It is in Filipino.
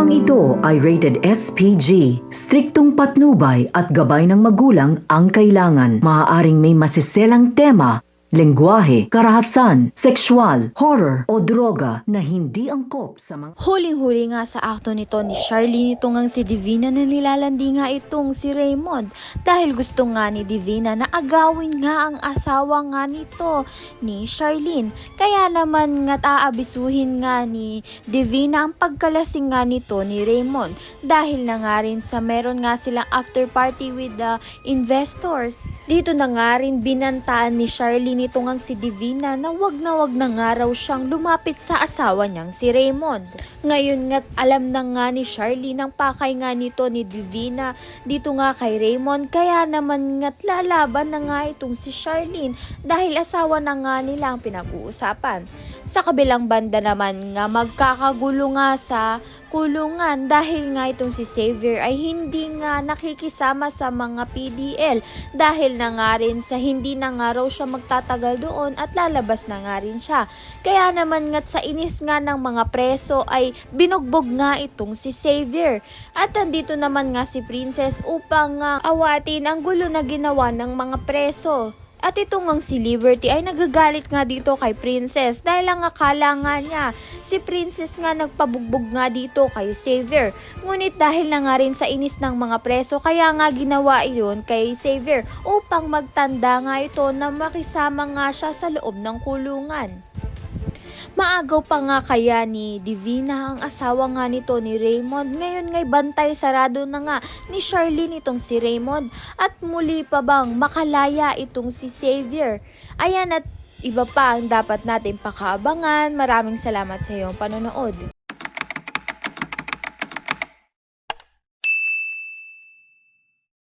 Programang ito ay rated SPG. Striktong patnubay at gabay ng magulang ang kailangan. Maaaring may masiselang tema, lengguwahe, karahasan, sexual, horror o droga na hindi angkop sa mga... Huling-huli nga sa akto nito ni Charlene itong ang si Divina na nilalandi nga itong si Raymond dahil gusto nga ni Divina na agawin nga ang asawa nga nito ni Charlene. Kaya naman nga aabisuhin nga ni Divina ang pagkalasing nga nito ni Raymond dahil na nga rin sa meron nga silang after party with the investors. Dito na nga rin binantaan ni Charlene itong ang si Divina na wag na nga raw siyang lumapit sa asawa niyang si Raymond. Ngayon nga't alam na nga ni Charlene ang pakay nga nito ni Divina dito nga kay Raymond kaya naman nga't lalaban na nga itong si Charlene dahil asawa na nga nila ang pinag-uusapan. Sa kabilang banda naman nga magkakagulo nga sa kulungan dahil nga itong si Xavier ay hindi nga nakikisama sa mga PDL dahil na nga rin sa hindi na nga raw siya magtatagal doon at lalabas na nga rin siya. Kaya naman nga't sa inis nga ng mga preso ay binugbog nga itong si Xavier. At andito naman nga si Princess upang awatin ang gulo na ginawa ng mga preso. At itong ang si Liberty ay nagagalit nga dito kay Princess dahil ang akala nga niya si Princess nga nagpabugbog nga dito kay Xavier. Ngunit dahil na nga rin sa inis ng mga preso kaya nga ginawa iyon kay Xavier upang magtanda nga ito na makisama nga siya sa loob ng kulungan. Maagaw pa nga kaya ni Divina ang asawa nga nito ni Raymond. Ngayon ngay bantay sarado na nga ni Charlene itong si Raymond. At muli pa bang makalaya itong si Xavier? Ayan at iba pa ang dapat natin pakaabangan. Maraming salamat sa iyong panonood.